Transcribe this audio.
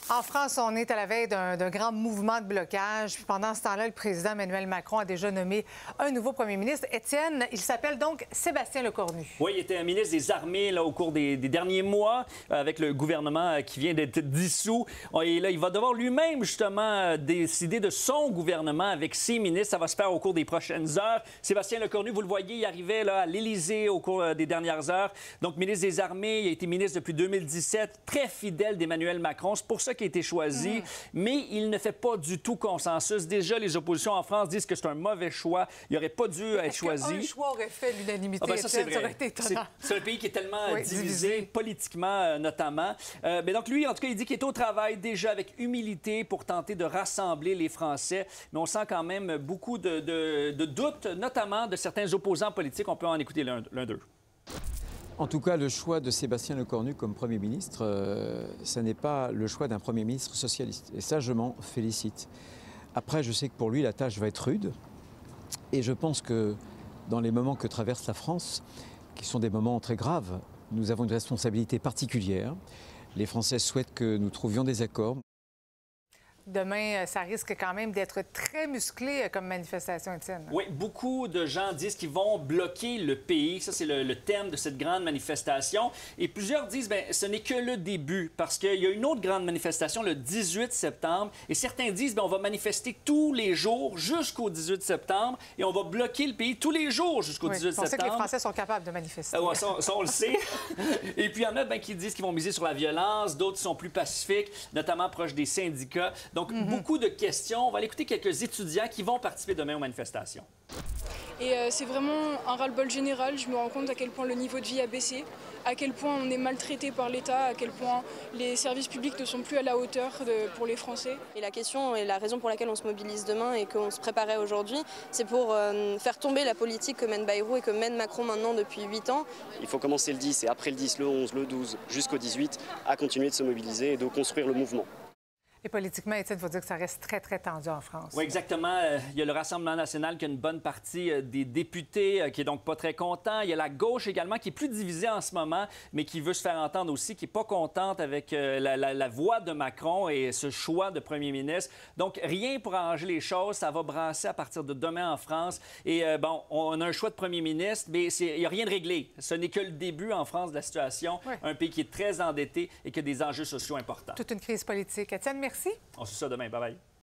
En France, on est à la veille d'un grand mouvement de blocage. Puis pendant ce temps-là, le président Emmanuel Macron a déjà nommé un nouveau premier ministre. Étienne, il s'appelle donc Sébastien Lecornu. Oui, il était ministre des Armées là, au cours des derniers mois avec le gouvernement qui vient d'être dissous. Et là, il va devoir lui-même, justement, décider de son gouvernement avec ses ministres. Ça va se faire au cours des prochaines heures. Sébastien Lecornu, vous le voyez, il arrivait là, à l'Élysée au cours des dernières heures. Donc, ministre des Armées, il a été ministre depuis 2017, très fidèle d'Emmanuel Macron. C'est pour ça qui a été choisi, mais il ne fait pas du tout consensus. Déjà, les oppositions en France disent que c'est un mauvais choix. Il n'aurait pas dû être choisi. Un choix aurait fait l'unanimité. Ça, c'est vrai. Ça aurait été étonnant. C'est un pays qui est tellement divisé, politiquement notamment. Mais donc, lui, en tout cas, il dit qu'il est au travail déjà avec humilité pour tenter de rassembler les Français. Mais on sent quand même beaucoup de doutes, notamment de certains opposants politiques. On peut en écouter l'un d'eux. En tout cas, le choix de Sébastien Lecornu comme Premier ministre, ce n'est pas le choix d'un Premier ministre socialiste. Et ça, je m'en félicite. Après, je sais que pour lui, la tâche va être rude. Et je pense que dans les moments que traverse la France, qui sont des moments très graves, nous avons une responsabilité particulière. Les Français souhaitent que nous trouvions des accords. Demain, ça risque quand même d'être très musclé comme manifestation, Étienne. Oui, beaucoup de gens disent qu'ils vont bloquer le pays. Ça, c'est le thème de cette grande manifestation. Et plusieurs disent, bien, ce n'est que le début, parce qu'il y a une autre grande manifestation le 18 septembre. Et certains disent, bien, on va manifester tous les jours jusqu'au 18 septembre et on va bloquer le pays tous les jours jusqu'au 18 septembre. On sait que les Français sont capables de manifester. Ouais, ça, on le sait. Et puis, il y en a qui disent qu'ils vont miser sur la violence. D'autres sont plus pacifiques, notamment proches des syndicats. Donc, beaucoup de questions. On va aller écouter quelques étudiants qui vont participer demain aux manifestations. Et c'est vraiment un ras-le-bol général. Je me rends compte à quel point le niveau de vie a baissé, à quel point on est maltraité par l'État, à quel point les services publics ne sont plus à la hauteur pour les Français. Et la question et la raison pour laquelle on se mobilise demain et qu'on se préparait aujourd'hui, c'est pour faire tomber la politique que mène Bayrou et que mène Macron maintenant depuis 8 ans. Il faut commencer le 10 et après le 10, le 11, le 12, jusqu'au 18, à continuer de se mobiliser et de construire le mouvement. Et politiquement, Étienne, il faut dire que ça reste très, très tendu en France. Oui, exactement. Il y a le Rassemblement national qui a une bonne partie des députés qui est donc pas très content. Il y a la gauche également qui est plus divisée en ce moment, mais qui veut se faire entendre aussi, qui n'est pas contente avec la voix de Macron et ce choix de premier ministre. Donc, rien pour arranger les choses. Ça va brasser à partir de demain en France. Et bon, on a un choix de premier ministre, mais il n'y a rien de réglé. Ce n'est que le début en France de la situation. Oui. Un pays qui est très endetté et qui a des enjeux sociaux importants. Toute une crise politique. Étienne, merci. On se dit ça demain. Bye-bye.